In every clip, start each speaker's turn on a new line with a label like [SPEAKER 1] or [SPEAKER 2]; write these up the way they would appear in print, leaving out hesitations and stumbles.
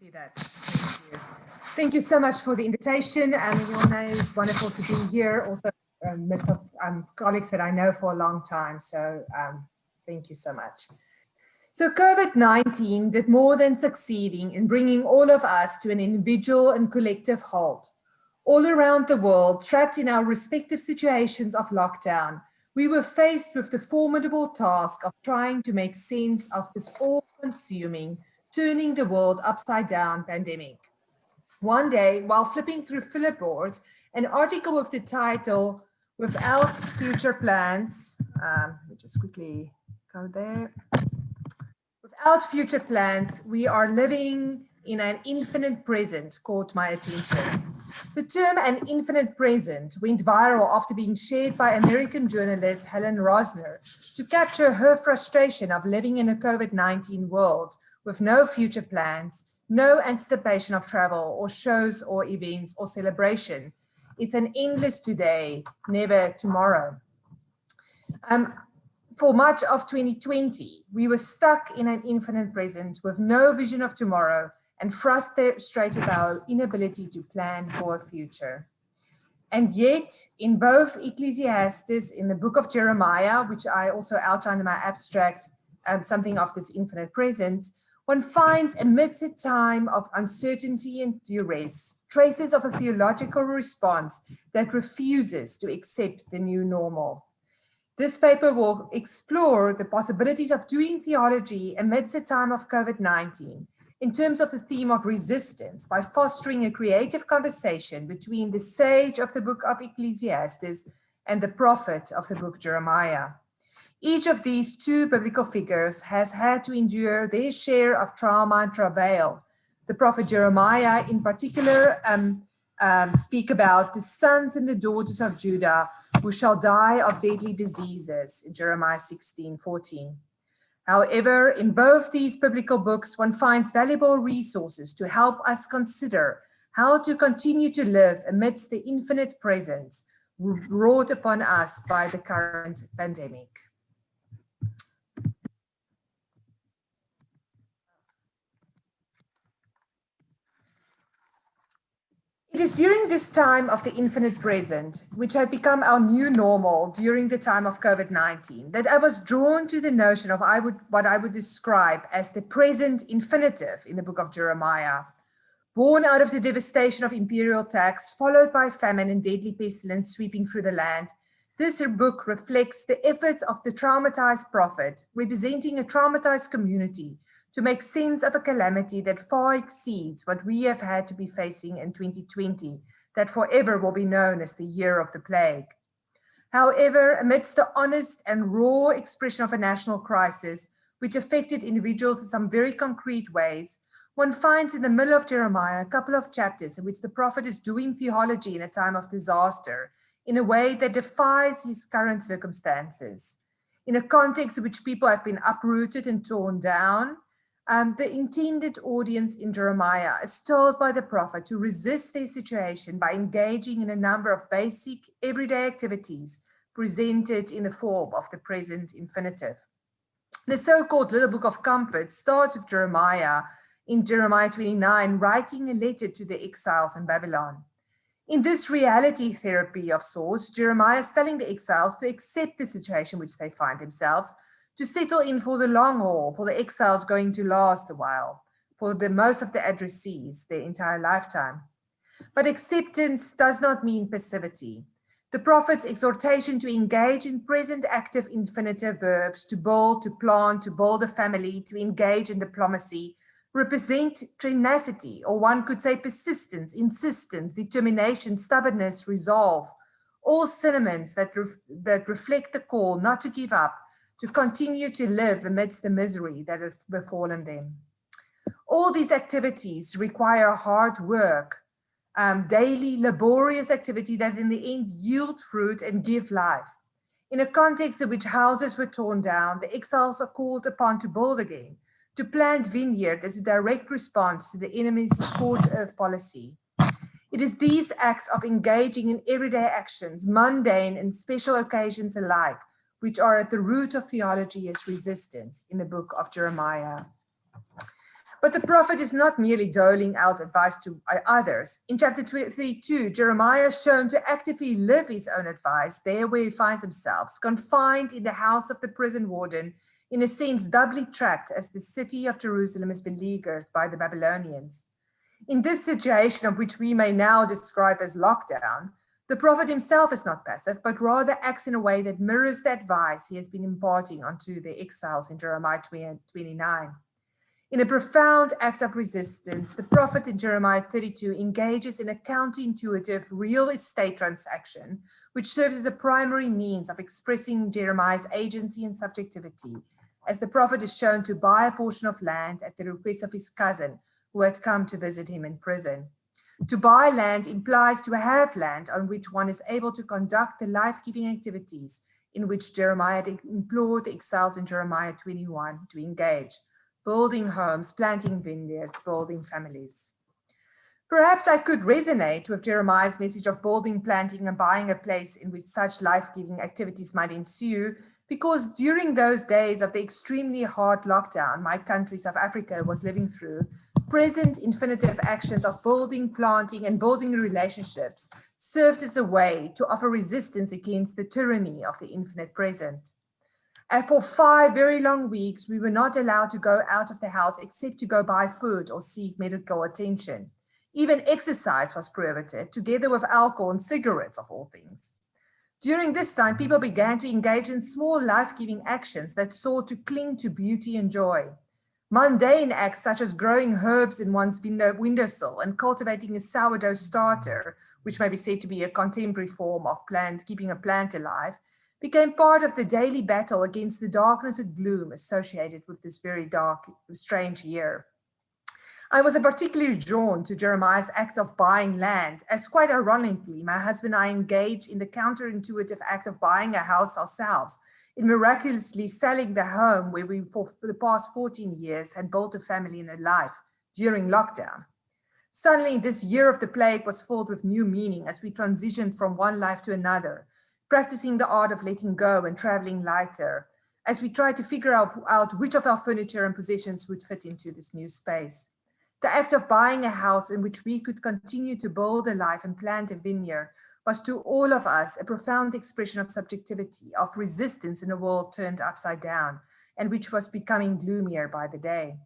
[SPEAKER 1] see that. Thank you. Thank you so much for the invitation. Juliana, it's wonderful to be here. Also, midst of colleagues that I know for a long time. So thank you so much. So COVID-19 did more than succeeding in bringing all of us to an individual and collective halt. All around the world, trapped in our respective situations of lockdown, we were faced with the formidable task of trying to make sense of this all-consuming, turning the world upside down pandemic. One day, while flipping through Flipboard, an article with the title, "Without Future Plans," let me just quickly go there. "Without future plans, we are living in an infinite present," caught my attention. The term "an infinite present" went viral after being shared by American journalist Helen Rosner to capture her frustration of living in a COVID-19 world with no future plans, no anticipation of travel or shows or events or celebration. It's an endless today, never tomorrow. For much of 2020, we were stuck in an infinite present with no vision of tomorrow and frustrated by our inability to plan for a future. And yet, in both Ecclesiastes, in the book of Jeremiah, which I also outlined in my abstract, something of this infinite present, one finds amidst a time of uncertainty and duress, traces of a theological response that refuses to accept the new normal. This paper will explore the possibilities of doing theology amidst a time of COVID-19 in terms of the theme of resistance by fostering a creative conversation between the sage of the book of Ecclesiastes and the prophet of the book Jeremiah. Each of these two biblical figures has had to endure their share of trauma and travail. The prophet Jeremiah in particular speak about the sons and the daughters of Judah who shall die of deadly diseases in Jeremiah 16:14. However, in both these biblical books, one finds valuable resources to help us consider how to continue to live amidst the infinite presence wrought upon us by the current pandemic. It is during this time of the infinite present, which had become our new normal during the time of COVID-19, that I was drawn to the notion of what I would describe as the present infinitive in the book of Jeremiah. Born out of the devastation of imperial tax, followed by famine and deadly pestilence sweeping through the land, this book reflects the efforts of the traumatized prophet, representing a traumatized community, to make sense of a calamity that far exceeds what we have had to be facing in 2020, that forever will be known as the year of the plague. However, amidst the honest and raw expression of a national crisis, which affected individuals in some very concrete ways, one finds in the middle of Jeremiah a couple of chapters in which the prophet is doing theology in a time of disaster, in a way that defies his current circumstances. In a context in which people have been uprooted and torn down, the intended audience in Jeremiah is told by the prophet to resist their situation by engaging in a number of basic everyday activities presented in the form of the present infinitive. The so-called Little Book of Comfort starts with Jeremiah in Jeremiah 29, writing a letter to the exiles in Babylon. In this reality therapy of sorts, Jeremiah is telling the exiles to accept the situation which they find themselves, to settle in for the long haul, for the exiles going to last a while, for the most of the addressees, their entire lifetime. But acceptance does not mean passivity. The prophet's exhortation to engage in present active infinitive verbs, to build, to plant, to build a family, to engage in diplomacy, represent tenacity, or one could say persistence, insistence, determination, stubbornness, resolve, all synonyms that reflect the call not to give up, to continue to live amidst the misery that has befallen them. All these activities require hard work, daily laborious activity that in the end yield fruit and give life. In a context in which houses were torn down, the exiles are called upon to build again, to plant vineyard as a direct response to the enemy's scorched earth policy. It is these acts of engaging in everyday actions, mundane and special occasions alike, which are at the root of theology as resistance in the book of Jeremiah. But the prophet is not merely doling out advice to others. In chapter 32, Jeremiah is shown to actively live his own advice there where he finds himself, confined in the house of the prison warden, in a sense doubly trapped as the city of Jerusalem is beleaguered by the Babylonians. In this situation of which we may now describe as lockdown, the prophet himself is not passive, but rather acts in a way that mirrors the advice he has been imparting onto the exiles in Jeremiah 29. In a profound act of resistance, the prophet in Jeremiah 32 engages in a counterintuitive real estate transaction, which serves as a primary means of expressing Jeremiah's agency and subjectivity, as the prophet is shown to buy a portion of land at the request of his cousin, who had come to visit him in prison. To buy land implies to have land on which one is able to conduct the life-giving activities in which Jeremiah had implored the exiles in Jeremiah 21 to engage: building homes, planting vineyards, building families. Perhaps I could resonate with Jeremiah's message of building, planting, and buying a place in which such life-giving activities might ensue, because during those days of the extremely hard lockdown my country, South Africa, was living through, present infinitive actions of building, planting, and building relationships served as a way to offer resistance against the tyranny of the infinite present. And for 5 very long weeks, we were not allowed to go out of the house except to go buy food or seek medical attention. Even exercise was prohibited, together with alcohol and cigarettes, of all things. During this time, people began to engage in small life-giving actions that sought to cling to beauty and joy. Mundane acts such as growing herbs in one's windowsill and cultivating a sourdough starter, which may be said to be a contemporary form of keeping a plant alive, became part of the daily battle against the darkness and gloom associated with this very dark, strange year. I was particularly drawn to Jeremiah's act of buying land, as quite ironically, my husband and I engaged in the counterintuitive act of buying a house ourselves, in miraculously selling the home where we, for the past 14 years, had built a family and a life during lockdown. Suddenly, this year of the plague was filled with new meaning as we transitioned from one life to another, practicing the art of letting go and traveling lighter, as we tried to figure out which of our furniture and possessions would fit into this new space. The act of buying a house in which we could continue to build a life and plant a vineyard was to all of us a profound expression of subjectivity, of resistance in a world turned upside down, and which was becoming gloomier by the day.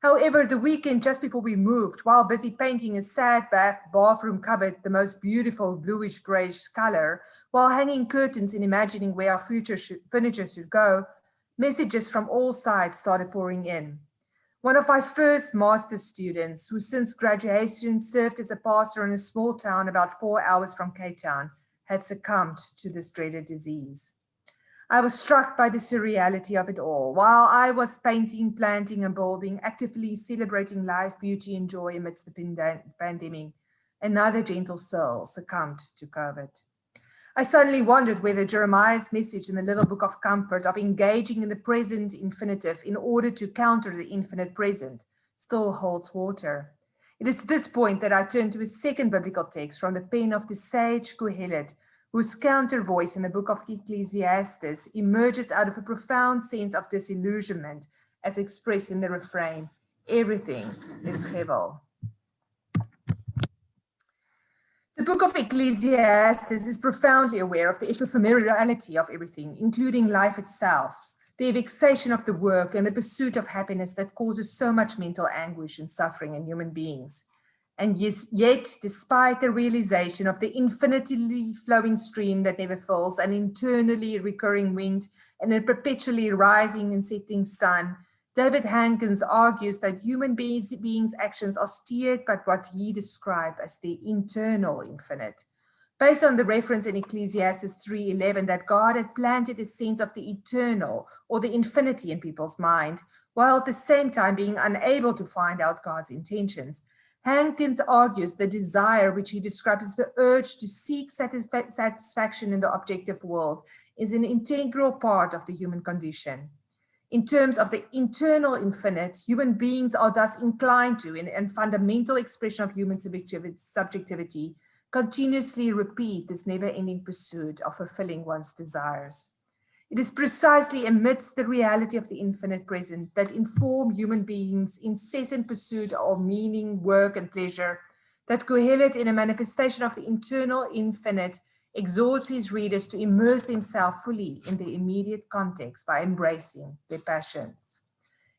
[SPEAKER 1] However, the weekend just before we moved, while busy painting a sad bathroom cupboard the most beautiful bluish-grayish color, while hanging curtains and imagining where our future furniture should go, messages from all sides started pouring in. One of my first master's students, who since graduation served as a pastor in a small town about 4 hours from Cape Town, had succumbed to this dreaded disease. I was struck by the surreality of it all. While I was painting, planting, and building, actively celebrating life, beauty, and joy amidst the pandemic, another gentle soul succumbed to COVID. I suddenly wondered whether Jeremiah's message in the little book of comfort of engaging in the present infinitive in order to counter the infinite present still holds water. It is at this point that I turn to a second biblical text from the pen of the sage Kohelet, whose counter voice in the book of Ecclesiastes emerges out of a profound sense of disillusionment as expressed in the refrain, "Everything is hevel." The book of Ecclesiastes is profoundly aware of the ephemerality of everything, including life itself, the vexation of the work and the pursuit of happiness that causes so much mental anguish and suffering in human beings. And yet, despite the realization of the infinitely flowing stream that never fills, an internally recurring wind, and a perpetually rising and setting sun, David Hankins argues that human beings' actions are steered by what he described as the internal infinite, based on the reference in Ecclesiastes 3:11 that God had planted a sense of the eternal or the infinity in people's mind, while at the same time being unable to find out God's intentions. Hankins argues the desire, which he describes as the urge to seek satisfaction in the objective world, is an integral part of the human condition. In terms of the internal infinite, human beings are thus inclined to, in fundamental expression of human subjectivity, continuously repeat this never-ending pursuit of fulfilling one's desires. It is precisely amidst the reality of the infinite present that inform human beings' incessant pursuit of meaning, work, and pleasure, that Kohelet, in a manifestation of the internal infinite, exhorts his readers to immerse themselves fully in the immediate context by embracing their passions.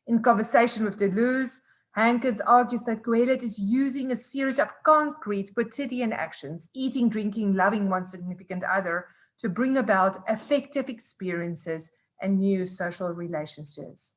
[SPEAKER 1] In conversation with Deleuze, Hankins argues that Kohelet is using a series of concrete quotidian actions, eating, drinking, loving one significant other, to bring about affective experiences and new social relationships.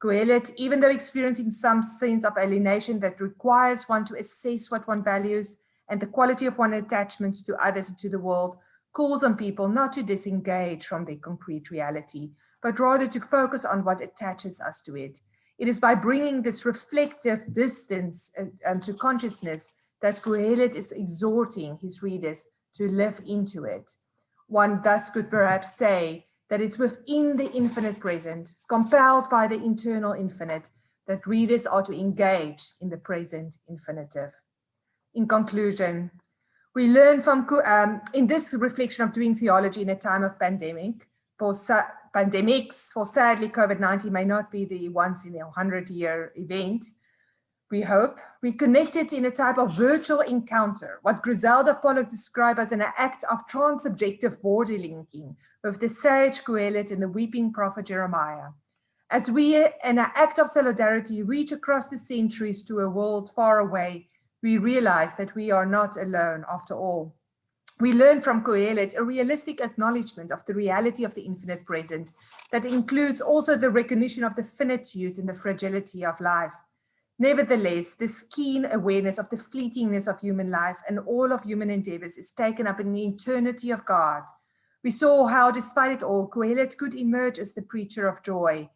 [SPEAKER 1] Kohelet, even though experiencing some sense of alienation that requires one to assess what one values and the quality of one's attachments to others and to the world, calls on people not to disengage from their concrete reality, but rather to focus on what attaches us to it. It is by bringing this reflective distance to consciousness that Kohelet is exhorting his readers to live into it. One thus could perhaps say that it's within the infinite present, compelled by the internal infinite, that readers are to engage in the present infinitive. In conclusion, we learn from, in this reflection of doing theology in a time of pandemics, for sadly COVID-19 may not be the once in a 100-year event, we hope, we connected in a type of virtual encounter, what Griselda Pollock described as an act of transsubjective border linking with the sage Kohelet and the weeping prophet Jeremiah. As we, in an act of solidarity, reach across the centuries to a world far away, we realize that we are not alone after all. We learn from Kohelet a realistic acknowledgement of the reality of the infinite present that includes also the recognition of the finitude and the fragility of life. Nevertheless, this keen awareness of the fleetingness of human life and all of human endeavors is taken up in the eternity of God. We saw how, despite it all, Kohelet could emerge as the preacher of joy.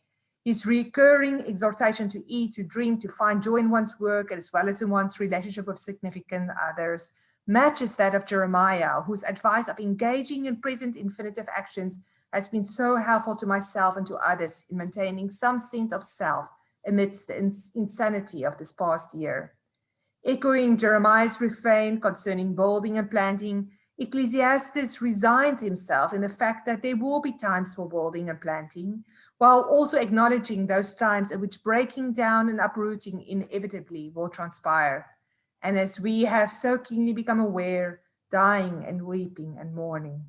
[SPEAKER 1] His recurring exhortation to eat, to drink, to find joy in one's work, as well as in one's relationship with significant others, matches that of Jeremiah, whose advice of engaging in present infinitive actions has been so helpful to myself and to others in maintaining some sense of self amidst the insanity of this past year. Echoing Jeremiah's refrain concerning building and planting, Ecclesiastes resigns himself in the fact that there will be times for building and planting, while also acknowledging those times in which breaking down and uprooting inevitably will transpire. And as we have so keenly become aware, dying and weeping and mourning.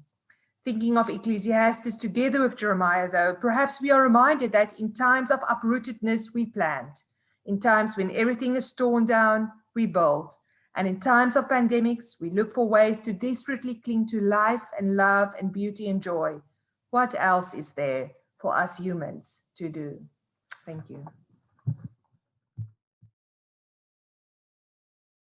[SPEAKER 1] Thinking of Ecclesiastes together with Jeremiah, though, perhaps we are reminded that in times of uprootedness, we plant. In times when everything is torn down, we build. And in times of pandemics, we look for ways to desperately cling to life and love and beauty and joy. What else is there for us humans to do? Thank you.